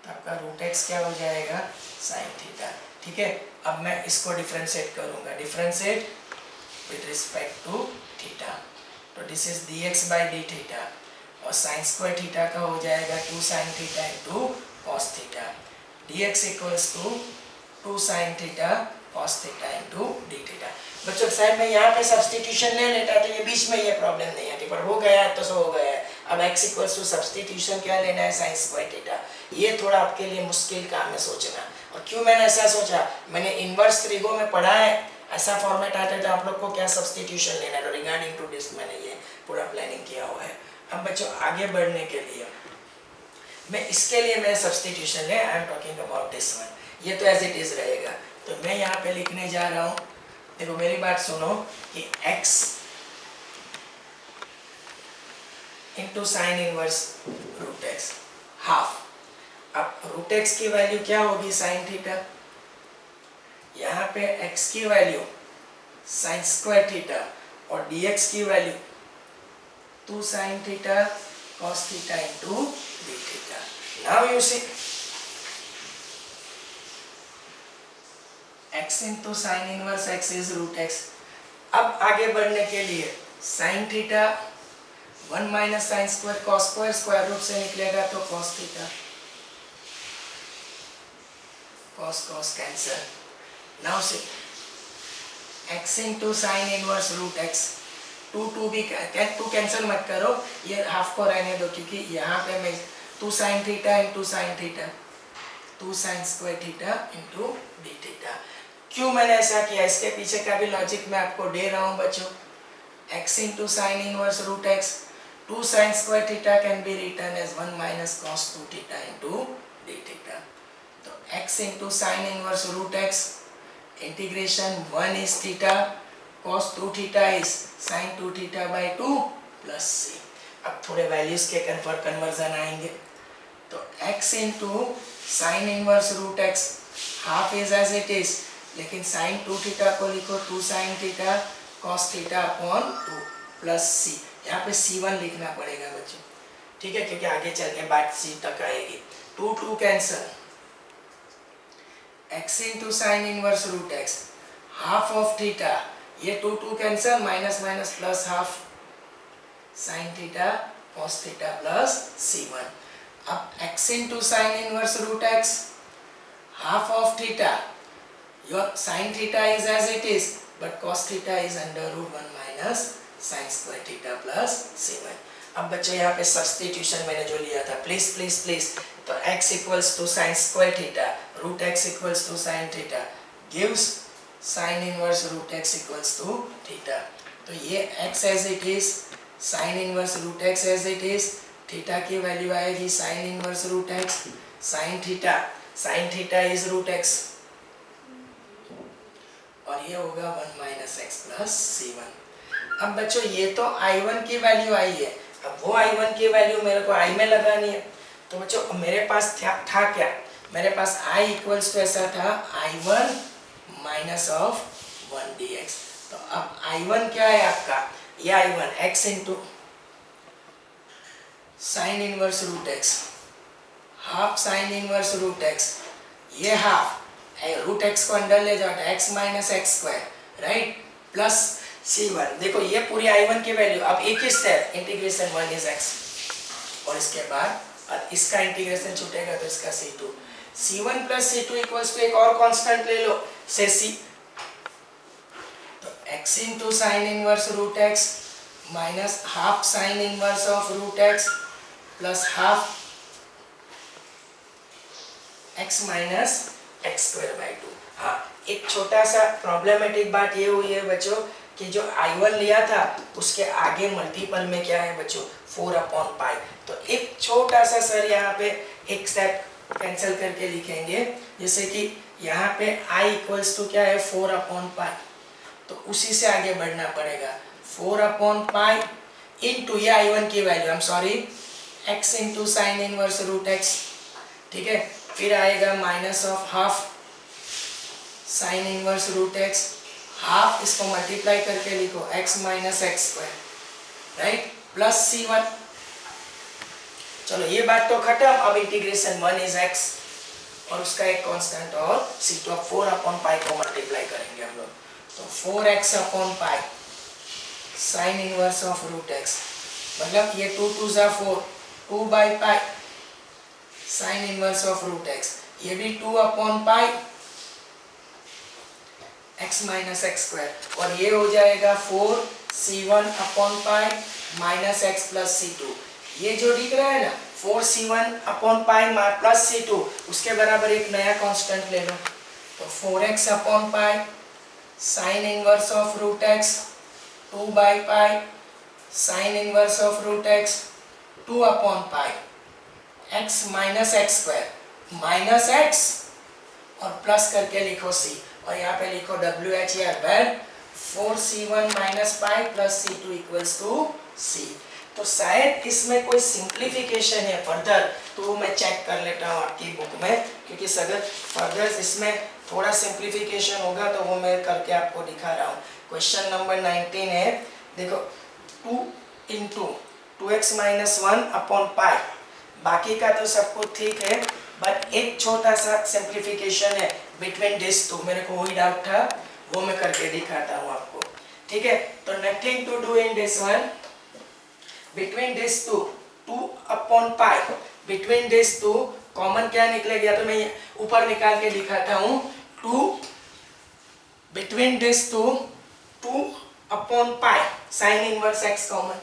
तो आपका रूट एक्स क्या हो जाएगा साइन थीटा। ठीक है, अब मैं इसको डिफरेंशिएट करूंगा, differentiate with respect to theta, तो this is dx by d theta और साइन स्क्वायर थीटा का हो जाएगा 2 sine theta into cos theta, dx equals to 2 sine theta cos theta into d theta. बच्चों शायद मैं यहाँ पे सब्सटीट्यूशन ले लेता तो ये बीच में ये प्रॉब्लम नहीं आती, पर हो गया है तो हो गया है। अब x इक्वल्स टू सब्सटीट्यूशन क्या लेना है साइन स्क्वायर थीटा, ये थोड़ा आपके लिए मुश्किल काम है सोचना। और क्यों मैंने ऐसा सोचा, मैंने इनवर्स त्रिगो में पढ़ा है, ऐसा फॉर्मेट आता है तो आप लोग को क्या सब्सटीट्यूशन लेना है, तो रिगार्डिंग टू दिस मैंने ये पूरा प्लानिंग किया हुआ है। अब बच्चों आगे बढ़ने के लिए मैं इसके लिए मैं सब्सटीट्यूशन ले, I am talking about this one, ये तो एज इट इज रहेगा। तो मैं यहाँ पे लिखने जा रहा हूँ, देखो मेरी बात सुनो कि x into sine inverse root x half. अब रूट एक्स की वैल्यू क्या होगी साइन थीटा, यहाँ पे x की वैल्यू साइन स्क्वायर थीटा और dx की value 2 sine theta cos theta into d theta. Now you see x into sine inverse x is root x. अब आगे बढ़ने के लिए sine theta 1 minus sine square cos square square root से निकलेगा तो cos theta, cos cos cancel. Now see x into sine inverse root x, 2 भी 2 कैंसिल मत करो, ये हाफ को रहने दो, क्योंकि यहाँ पे मैं 2 sine theta into sine theta 2 sine square theta into d theta. क्यों मैंने ऐसा किया, इसके पीछे का भी लॉजिक मैं आपको दे रहा हूँ बच्चों। x into sine inverse root x 2 sine square theta can be written as 1 minus cos 2 theta into d theta. तो x into sine inverse root x integration 1 is theta cos 2 theta is sin 2 theta by 2 plus c। अब थोड़े वैल्यूज के कन्वर्जन आएंगे, तो x into sine inverse root x half is as it is, लेकिन sin 2 थीटा को लिखो 2 sin theta cos theta upon 2 plus c। यहाँ पे c1 लिखना पड़ेगा बच्चों, ठीक है, क्योंकि आगे चल के बात c तक आएगी। 2 cancel, x into sine inverse root x half of theta, ये 2 cancel, minus minus plus half sine theta cos theta plus c1। अब x into sine inverse root x half of theta, your sin theta is as it is, but cos theta is under root 1 minus sin square theta plus c1। अब बच्चों यहाँ पे सब्स्टिट्यूशन मैंने जो लिया था, प्लीज प्लीज प्लीज, तो x equals to sine square theta root x equals to sine theta gives sine inverse root x equals to theta. तो ये x as it is, sine inverse root x as it is, theta की वैल्यू आएगी sine inverse root x, sine theta is root x और ये होगा 1 माइनस एक्स प्लस c1। अब बच्चों ये तो I1 की वैल्यू आई है, अब वो I1 की वैल्यू मेरे को I में लगानी है। तो बच्चों मेरे पास था क्या, मेरे पास I इक्वल्स तो ऐसा था I1 माइनस ऑफ 1 dx। तो अब I1 क्या है आपका, ये I1 x into sine inverse root x half sine inverse root x, ये हाफ रूट एक्स को अंदर ले जाओ x minus x square right plus c1। देखो ये पूरी I1 की वैल्यू, अब एक ही स्टेप इंटीग्रेशन 1 इज x और इसके बाद इसका इंटीग्रेशन छूटेगा तो इसका c2, c1 plus c2 equals to एक और कांस्टेंट ले लो से c x into sine inverse root x minus half sine inverse of root x plus half x minus x square by two. हाँ, एक छोटा सा प्रॉब्लमेटिक बात ये हुई है बच्चों कि जो I1 लिया था उसके आगे मल्टीपल में क्या है बच्चों 4/पाई। तो एक छोटा सा सर यहाँ पे एक स्टेप कैंसिल करके लिखेंगे, जैसे कि यहाँ पे I इक्वल्स टू क्या है 4/पाई, तो उसी से आगे बढ़ना पड़ेगा 4/पाई इंटू ये I1 की value, I am sorry, x into sine inverse root x, ठीक है। फिर आएगा minus of half sine inverse root x, half इसको मल्टीप्लाई करके लिखो x minus x square, right, plus c1। चलो ये बात तो खत्म। अब इंटीग्रेशन 1 इज x और उसका एक कांस्टेंट और c2, 4/पाई को मल्टीप्लाई करेंगे हम लोग, तो 4x/पाई sine inverse of root x, मतलब ये 2 2 जा 4, 2/पाई sine inverse of root x, ये भी 2/पाई x माइनस एक्स स्क्वायर, और ये हो जाएगा 4c1/पाई माइनस एक्स प्लस c2। ये जो दिख रहा है ना 4c1/पाई प्लस c2, उसके बराबर एक नया कांस्टेंट ले लो, तो 4x/पाई sine inverse of root x 2/पाई sine inverse of root x 2/पाई x minus x square minus x और प्लस करके लिखो c, और यहाँ पे लिखो WH या where 4c1 minus pi plus c2 equals to c। तो शायद इसमें कोई सिंप्लीफिकेशन है फर्दर, तो मैं चेक कर लेता हूँ आपकी बुक में, क्योंकि अगर फर्दर इसमें थोड़ा सिंप्लीफिकेशन होगा तो वो मैं करके आपको दिखा रहा हूँ। क्वेश्चन नंबर 19 है, देखो 2 इंटू 2x माइनस 1/पाई, बाकी का तो सब कुछ ठीक है, बट एक छोटा सा सिंप्लीफिकेशन है बिटवीन दिस टू, मेरे को वही डाउट था, वो मैं करके दिखाता हूँ आपको, ठीक है। तो nothing to do in this one, between this two 2/पाई, बिटवीन दिस टू कॉमन क्या निकलेगा, तो मैं ऊपर निकाल के दिखाता हूँ, 2 बिटवीन दिस टू 2/पाई साइन इनवर्स एक्स कॉमन,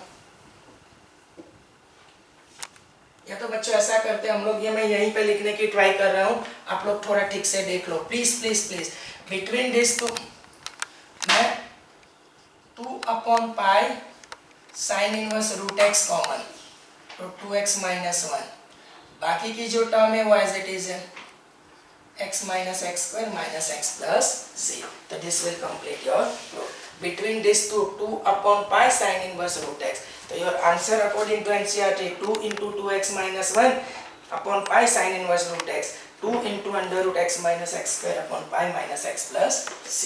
या तो बच्चों ऐसा करते हैं हम लोग, ये मैं यहीं पे लिखने की ट्राई कर रहा हूँ, आप लोग थोड़ा ठीक से देख लो please please please. Between this two मैं 2/पाई sine inverse root x common, तो 2x माइनस 1, बाकी की जो टर्म है वो एज इट इज है x minus x square minus x plus c, तो this will complete your root. Between this two 2/पाई साइन इनवर्स रूट एक्स, तो your answer according to NCERT 2 into 2x minus 1/पाई sin inverse root x, 2 into under root x minus x square upon pi minus x plus c।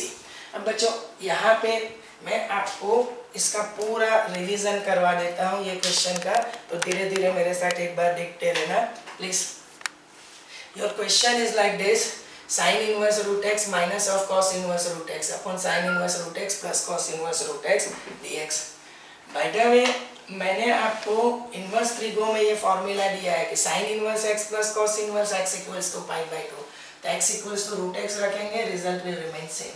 अब बच्चों यहाँ पे मैं आपको इसका पूरा रिवीजन करवा देता हूँ ये क्वेश्चन का, तो धीरे धीरे मेरे साथ एक बार देखते रहना please. Your question is like this, sin inverse root x minus of cos inverse root x upon sin inverse root x plus cos inverse root x dx। By the way मैंने आपको इनवर्स त्रिगो में ये फॉर्मूला दिया है कि sin inverse x plus cos inverse x equals to π/2, तो x equals to root x रखेंगे, रिजल्ट विल रिमेन सेम,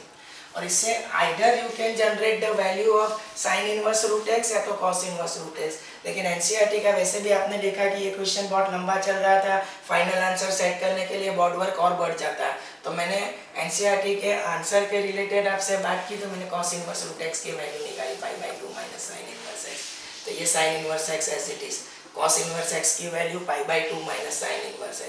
और इससे either you can generate the value of sin inverse root x या तो cos इनवर्स रूट x। लेकिन एनसीईआरटी का वैसे भी आपने देखा कि ये क्वेश्चन बहुत लंबा चल रहा था, फाइनल आंसर सेट करने के लिए बोर्ड वर्क और बढ़ जाता है, तो मैंने एनसीईआरटी के आंसर के रिलेटेड आपसे बात की, तो मैंने cos इनवर्स रूट x की वैल्यू निकाली π/2 माइनस sin इनवर्स x, तो ये sin inverse x as it is, cos inverse x की value π/2 minus sin inverse x,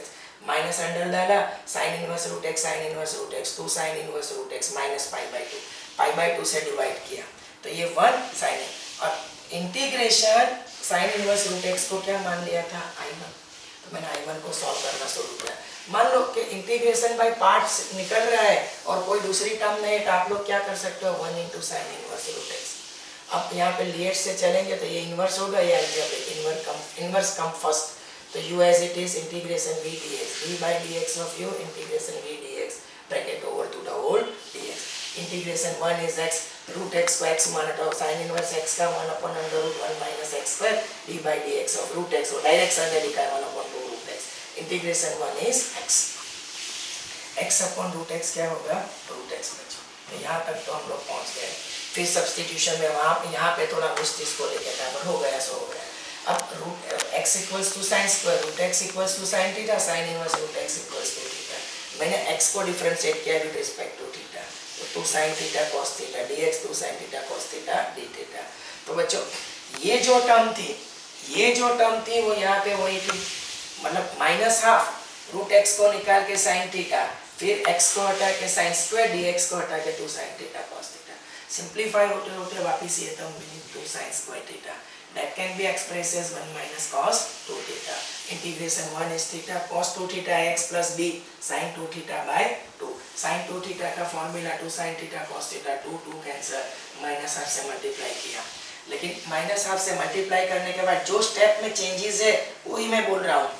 minus under डाला sin inverse root x sin inverse root x 2 sin inverse root x minus π/2 से डिवाइड किया, तो ये 1 sin, और integration sin inverse root x को क्या मान लिया था I1, तो मैंने I1 को सॉल्व करना शुरू किया। मान लो कि इंटीग्रेशन बाय पार्ट्स निकल रहा है और कोई दूसरी टर्म नहीं है, तो आप लोग क्या कर सकते हो 1 into sin inverse root x। अब यहाँ पे लिएट से चलेंगे तो ये इनवर्स होगा, ये अलजेब्रिक इनवर्स कम फर्स्ट, तो u as it is integration v dx, v by dx of u integration v dx bracket over to the whole dx। Integration 1 is x, root x को x माना तो sin इनवर्स x का 1/√1 minus x square v by dx of root x, वो डायरेक्शन में लिखा है 1/2 root x। Integration 1 is x upon root x क्या होगा रूट x बच्चों, तो यहाँ तक तो हम लोग पहुँच गए। फिर सब्सटीट्यूशन में वहाँ यहाँ पे थोड़ा उस चीज़ को लेके था, बट हो गया सो हो गया। अब root x equals to sine square root x equals to sine theta, sine inverse root x equals to theta. मैंने एक्स को डिफरेंशिएट किया विद रिस्पेक्ट टू थीटा, तो two sine theta cos theta d x, two sine theta cos theta d theta. तो बच्चों ये जो टर्म थी वो यहाँ पे वही थी, मतलब माइनस हाफ रूट एक्स को निकाल के साइन थीटा, फिर x को हटा के साइन स्क्वायर dx को हटा के टू साइन थीटा cos थीटा। सिंप्लीफाई होते होते वापस ये टर्म बनी two sine square theta, that can be expressed as 1 minus cos 2 थीटा। Integration 1 is theta cos 2 theta x plus b sin 2 theta by 2। sin 2 theta का formula 2 sin theta cos theta 2 2 cancel, minus half से मल्टीप्लाई किया। लेकिन माइनस हाफ से मल्टीप्लाई करने के बाद जो स्टेप में चेंजेस है वही मैं बोल रहा हूँ।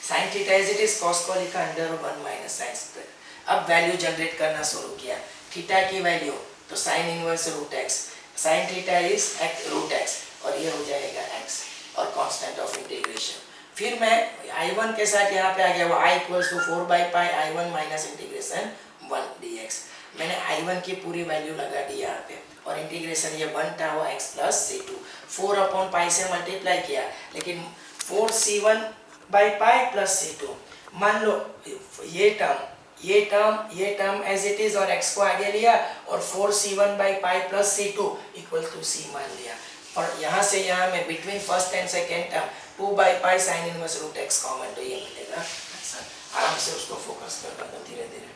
Sine theta as it is, cos को लिखा अंडर 1 माइनस साइन स्क्वायर। अब वैल्यू जनरेट करना शुरू किया, थीटा की वैल्यू तो sine inverse root x, sine theta is root x और ये हो जाएगा एक्स और कांस्टेंट ऑफ इंटीग्रेशन। फिर मैं I1 के साथ यहाँ पे आ गया, वो I equals to 4 by pi I1 minus integration 1 dx। मैंने I1 की पूरी वैल्यू लगा दी यहाँ पे और इंटीग्रेशन ये 1 था वो x plus c2, 4 upon pi से मल्टीप्लाई किया, लेकिन 4c1 by pi plus c2। मान लो ये टर्म एज इट इज और x को आगे लिया और 4c1 by pi plus c2 equal to c मान लिया, और यहाँ से यहाँ में between first and second term 2 by pi sine inverse root x common, तो ये मिलेगा आंसर। आराम से उसको फोकस करना दो धीरे धीरे।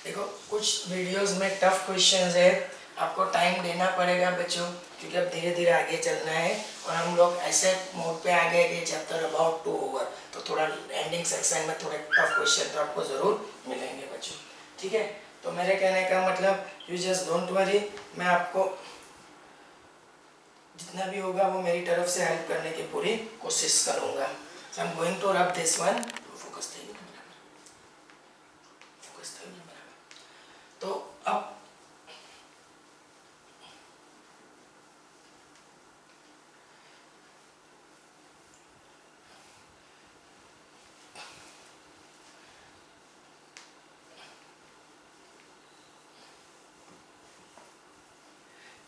देखो कुछ वीडियोस में टफ क्वेश्चंस है, आपको टाइम देना पड़ेगा बच्चों, क्योंकि अब धीरे धीरे आगे चलना है और हम लोग ऐसे मोड पे आ गए कि चैप्टर अबाउट टू ओवर, तो थोड़ा एंडिंग सेक्शन में थोड़े टफ क्वेश्चन तो आपको ज़रूर मिलेंगे बच्चों, ठीक है। तो मेरे कहने का मतलब यू जस्ट डोंट वरी, मैं आपको जितना भी होगा वो मेरी तरफ से हेल्प करने की पूरी कोशिश करूँगा। So I am going to rub this one, focus थे तो अब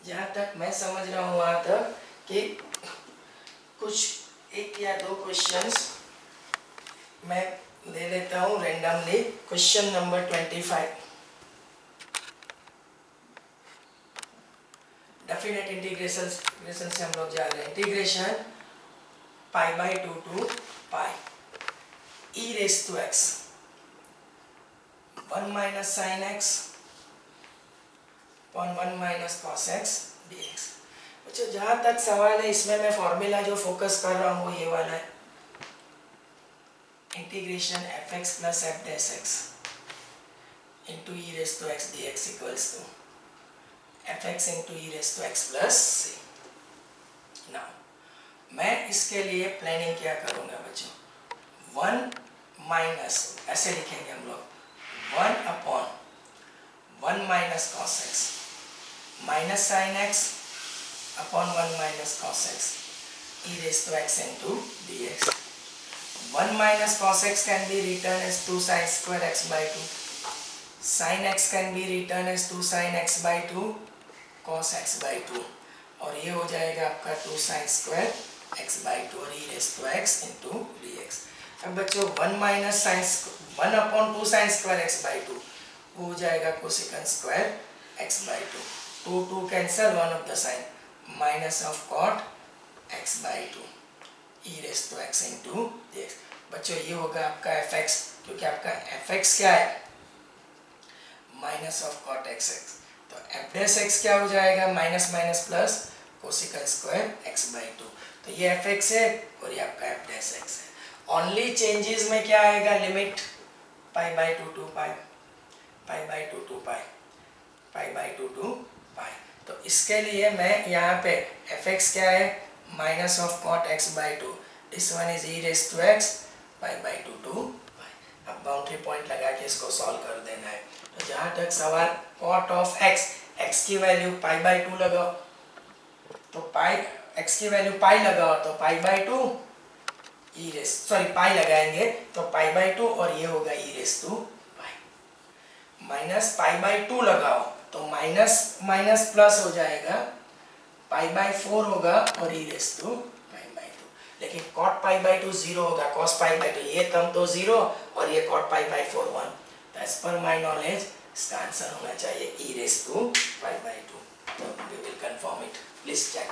जहाँ तक मैं समझ रहा हूँ वहाँ तक कि कुछ एक या दो क्वेश्चंस मैं ले लेता हूँ randomly. Question number 25, definite integration से हम लोग जा रहे हैं। Integration pi by 2 to pi e raise to x 1 minus sine x upon 1 minus cos x dx। बच्चों जहाँ तक सवाल है इसमें मैं फॉर्मूला जो फोकस कर रहा हूँ वो ये वाला है, integration f x plus f dash x into e raise to x d x equals to f x into e raise to x plus c. Now मैं इसके लिए प्लानिंग क्या करूँगा बच्चों, 1 माइनस ऐसे लिखेंगे हम लोग 1 upon 1 minus cos x minus sin x upon 1 minus cos x e raised to x into dx. 1 minus cos x can be written as 2 sin square x by 2. Sin x can be written as 2 sin x by 2 cos x by 2 और ये हो जाएगा आपका 2 sin square x by 2 और e raised to x into dx. अब बच्चों 1 minus sin 1 upon 2 sin square x by 2 वो हो जाएगा cosecant square x by 2. 2 cancel one of the sign minus of cot x by 2 e raised to x into dx. बच्चों ये होगा आपका fx क्योंकि आपका fx क्या है minus of cot x x. तो f dash x क्या हो जाएगा minus minus plus cosecant square x by 2. तो ये fx है और ये आपका f dash x है. ओनली चेंजेस में क्या आएगा limit pi by 2 to pi pi by 2 to pi pi by 2 to pi. तो इसके लिए मैं यहाँ पे fx क्या है minus of cot x by 2. This one is e raised to x pi by 2 to pi. अब बाउंड्री पॉइंट लगा के इसको सॉल्व कर देना है. तो जहाँ तक सवाल cot ऑफ x की वैल्यू पाई बाई 2 लगाओ तो पाई x की वैल्यू पाई लगाओ तो pi by 2 e raise sorry pi लगाएंगे तो पाई बाई 2 और ये होगा e raise to pi. Minus pi by 2 लगाओ तो माइनस माइनस प्लस हो जाएगा पाई बाई 4 होगा और ई रेस टू पाई बाई 2. लेकिन cot पाई बाई 2 0 होगा cos पाई बाई 2 ये टर्म तो 0 और ये cot pi by 4 1. As per my knowledge इसका आंसर होना चाहिए e raised to pi by 2. So we will confirm it. Please check.